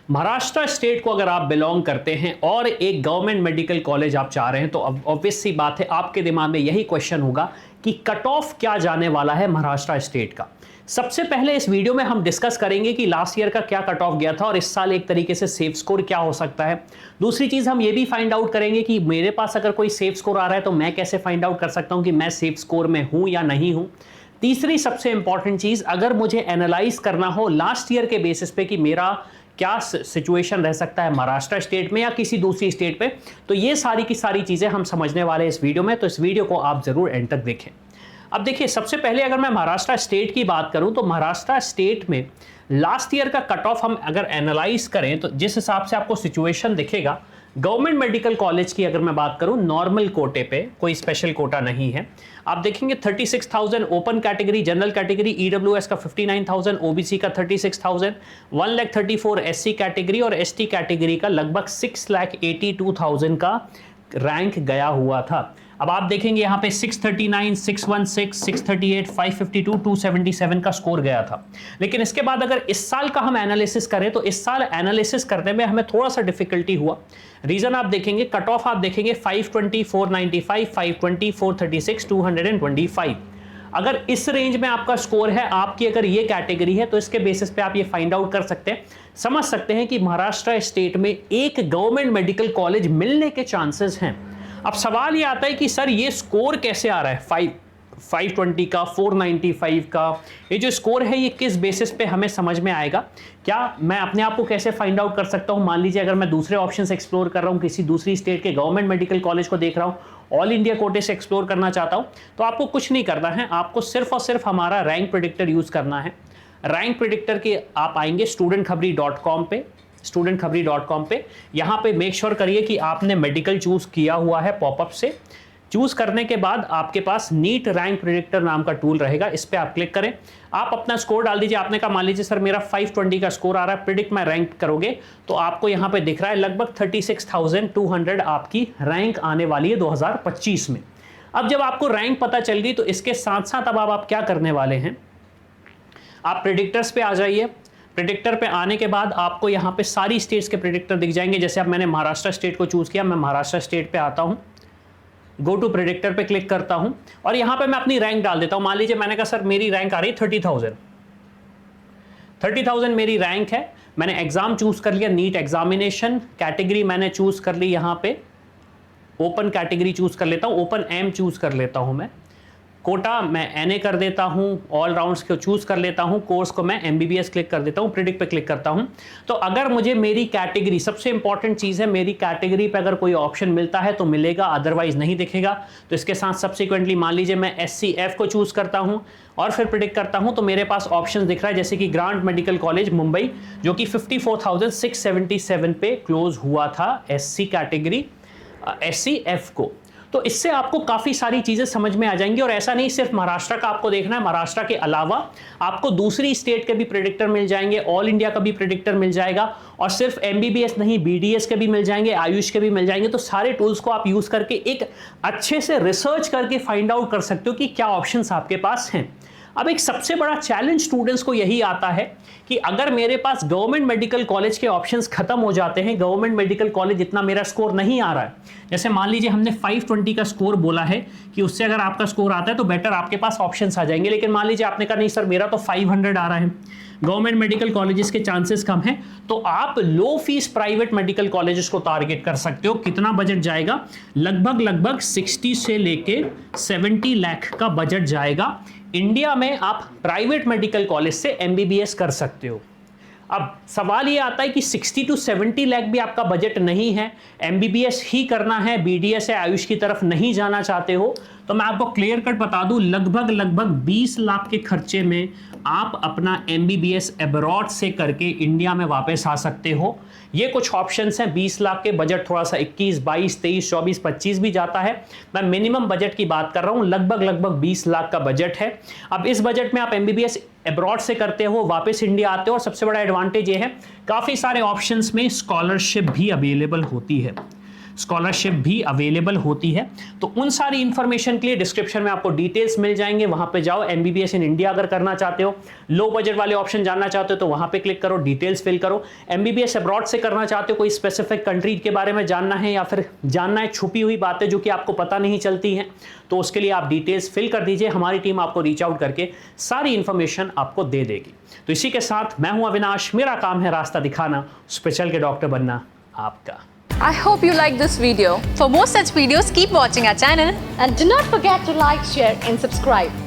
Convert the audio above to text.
Maharashtra state को अगर आप बिलोंग करते हैं और एक गवर्नमेंट मेडिकल कॉलेज आप चाह रहे हैं तो अब ऑब्वियस सी बात है आपके दिमाग में यही क्वेश्चन होगा कि कट ऑफ क्या जाने वाला है महाराष्ट्र स्टेट का। सबसे पहले इस वीडियो में हम डिस्कस करेंगे कि लास्ट ईयर का क्या कट ऑफ गया था और इस साल एक तरीके से सेफ स्कोर क्या हो सकता है। दूसरी चीज हम ये भी फाइंड आउट करेंगे कि मेरे पास अगर कोई सेफ स्कोर आ रहा है तो मैं कैसे फाइंड आउट कर सकता हूं कि मैं सेफ स्कोर में हूं या नहीं हूं। तीसरी सबसे इंपॉर्टेंट चीज, अगर मुझे एनालाइज करना हो लास्ट ईयर के बेसिस पे कि मेरा क्या सिचुएशन रह सकता है महाराष्ट्र स्टेट में या किसी दूसरी स्टेट पे, तो ये सारी की सारी चीजें हम समझने वाले हैं इस वीडियो में, तो इस वीडियो को आप जरूर एंड तक देखें। अब देखिए, सबसे पहले अगर मैं महाराष्ट्र स्टेट की बात करूं तो महाराष्ट्र स्टेट में लास्ट ईयर का कट ऑफ हम अगर एनालाइज करें तो जिस हिसाब से आपको सिचुएशन दिखेगा, गवर्नमेंट मेडिकल कॉलेज की अगर मैं बात करूं नॉर्मल कोटे पे, कोई स्पेशल कोटा नहीं है, आप देखेंगे 36,000 open category, general category EWS का 59,000, ओबीसी का 36,000, 1,34,000 एससी कैटेगरी और एसटी कैटेगरी का लगभग 6,82,000 का रैंक गया हुआ था। अब आप देखेंगे यहाँ पे 639, 616, 638, 552, 277 का स्कोर गया था। लेकिन इसके बाद अगर इस साल का हम एनालिसिस करें तो इस साल एनालिसिस करने में हमें थोड़ा सा डिफिकल्टी हुआ। रीजन आप देखेंगे, कट ऑफ आप देखेंगे 520, 495, 520, 436, 225। अगर इस रेंज में आपका स्कोर है, आपकी अगर ये कैटेगरी है, तो इसके बेसिस पे आप ये फाइंड आउट कर सकते हैं, समझ सकते हैं कि महाराष्ट्र स्टेट में एक गवर्नमेंट मेडिकल कॉलेज मिलने के चांसेस हैं। अब सवाल ये आता है कि सर ये स्कोर कैसे आ रहा है, 520 का, 495 का, ये जो स्कोर है ये किस बेसिस पे हमें समझ में आएगा? क्या मैं अपने आप को कैसे फाइंड आउट कर सकता हूं? मान लीजिए अगर मैं दूसरे ऑप्शंस एक्सप्लोर कर रहा हूं, किसी दूसरी स्टेट के गवर्नमेंट मेडिकल कॉलेज को देख रहा हूं, ऑल इंडिया कोटे से एक्सप्लोर करना चाहता हूं, तो आपको कुछ नहीं करना है, आपको सिर्फ और सिर्फ हमारा रैंक प्रेडिक्टर यूज करना है। रैंक प्रेडिक्टर के आप आएंगे studentkhabri.com पे, studentkhabri.com पे, यहाँ पे मेक श्योर करिए कि आपने मेडिकल चूज किया हुआ है पॉपअप से। चूज करने के बाद आपके पास नीट रैंक प्रेडिक्टर नाम का टूल रहेगा, इस पे आप क्लिक करें, आप अपना स्कोर डाल दीजिए। आपने कहा मान लीजिए सर मेरा 520 का स्कोर आ रहा है, प्रिडिक्ट माय रैंक करोगे तो आपको यहाँ पे दिख रहा है लगभग 36,200 आपकी रैंक आने वाली है 2025 में। अब जब आपको रैंक पता चल गई तो इसके साथ साथ अब आप क्या करने वाले हैं, आप प्रेडिक्टर्स पे आ जाइए। प्रेडिक्टर पे आने के बाद आपको यहाँ पे सारी स्टेट्स के प्रेडिक्टर दिख जाएंगे। जैसे अब मैंने महाराष्ट्र स्टेट को चूज किया, मैं महाराष्ट्र स्टेट पे आता हूँ, गो टू प्रेडिक्टर पे क्लिक करता हूँ और यहाँ पे मैं अपनी रैंक डाल देता हूँ। मान लीजिए मैंने कहा सर मेरी रैंक आ रही है 30,000 मेरी रैंक है। मैंने एग्जाम चूज कर लिया, नीट एग्जामिनेशन, कैटेगरी मैंने चूज कर ली, यहाँ पे ओपन कैटेगरी चूज कर लेता हूँ, ओपन एम चूज कर लेता हूँ मैं, कोटा मैं एनए कर देता हूं, ऑल राउंड्स को चूज कर लेता हूं, कोर्स को मैं एमबीबीएस क्लिक कर देता हूं, प्रिडिक्ट पे क्लिक करता हूं। तो अगर मुझे मेरी कैटेगरी, सबसे इंपॉर्टेंट चीज है, मेरी कैटेगरी पे अगर कोई ऑप्शन मिलता है तो मिलेगा, अदरवाइज नहीं दिखेगा। तो इसके साथ सब्सिक्वेंटली मान लीजिए मैं SCF को चूज करता हूं और फिर प्रिडिक्ट करता हूं तो मेरे पास ऑप्शन दिख रहा है, जैसे कि ग्रांट मेडिकल कॉलेज मुंबई जो कि 54,677 पे क्लोज हुआ था SC कैटेगरी SCF को। तो इससे आपको काफी सारी चीजें समझ में आ जाएंगी। और ऐसा नहीं सिर्फ महाराष्ट्र का आपको देखना है, महाराष्ट्र के अलावा आपको दूसरी स्टेट के भी प्रेडिक्टर मिल जाएंगे, ऑल इंडिया का भी प्रेडिक्टर मिल जाएगा और सिर्फ एमबीबीएस नहीं, BDS के भी मिल जाएंगे, आयुष के भी मिल जाएंगे। तो सारे टूल्स को आप यूज करके एक अच्छे से रिसर्च करके फाइंड आउट कर सकते हो कि क्या ऑप्शंस आपके पास हैं। अब एक सबसे बड़ा चैलेंज स्टूडेंट्स को यही आता है कि अगर मेरे पास गवर्नमेंट मेडिकल कॉलेज के ऑप्शंस खत्म हो जाते हैं, गवर्नमेंट मेडिकल कॉलेज इतना मेरा स्कोर नहीं आ रहा है, जैसे मान लीजिए हमने 520 का स्कोर बोला है कि उससे अगर आपका स्कोर आता है तो बेटर आपके पास ऑप्शंस आ जाएंगे। लेकिन मान लीजिए आपने कहा नहीं सर मेरा तो 500 आ रहा है, गवर्नमेंट मेडिकल कॉलेजेस के चांसेस कम हैं, तो आप लो फीस प्राइवेट मेडिकल कॉलेजेस को टारगेट कर सकते हो। कितना बजट जाएगा? लगभग 60 से लेके 70 लाख का बजट जाएगा। इंडिया में आप प्राइवेट मेडिकल कॉलेज से एमबीबीएस कर सकते हो। अब सवाल ये आता है कि 60 to 70 लाख भी आपका बजट नहीं है, एमबीबीएस ही करना है, BDS या आयुष की तरफ नहीं जाना चाहते हो, तो मैं आपको क्लियर कट बता दूं, लगभग 20 लाख के खर्चे में आप अपना एमबीबीएस अब्रॉड से करके इंडिया में वापस आ सकते हो। ये कुछ ऑप्शंस हैं। 20 लाख के बजट थोड़ा सा 21, 22, 23, 24, 25 भी जाता है। मैं मिनिमम बजट की बात कर रहा हूं, लगभग 20 लाख का बजट है। अब इस बजट में आप एमबीबीएस अब्रॉड से करते हो, वापस इंडिया आते हो, और सबसे बड़ा एडवांटेज ये है काफी सारे ऑप्शंस में स्कॉलरशिप भी अवेलेबल होती है। स्कॉलरशिप भी अवेलेबल होती है। तो उन सारी इंफॉर्मेशन के लिए डिस्क्रिप्शन में आपको डिटेल्स मिल जाएंगे, वहां पे जाओ। MBBS इन इंडिया अगर करना चाहते हो, लो बजट वाले ऑप्शन जानना चाहते हो तो वहां पे क्लिक करो, डिटेल्स फिल करो। MBBS अब्रॉड से करना चाहते हो, कोई स्पेसिफिक कंट्री के बारे में जानना है या फिर जानना है छुपी हुई बातें जो कि आपको पता नहीं चलती हैं, तो उसके लिए आप डिटेल्स फिल कर दीजिए, हमारी टीम आपको रीच आउट करके सारी इंफॉर्मेशन आपको दे देगी। तो इसी के साथ मैं हूं अविनाश, मेरा काम है रास्ता दिखाना, स्पेशल के डॉक्टर बनना आपका। I hope you like this video. For more such videos, keep watching our channel and do not forget to like, share and subscribe.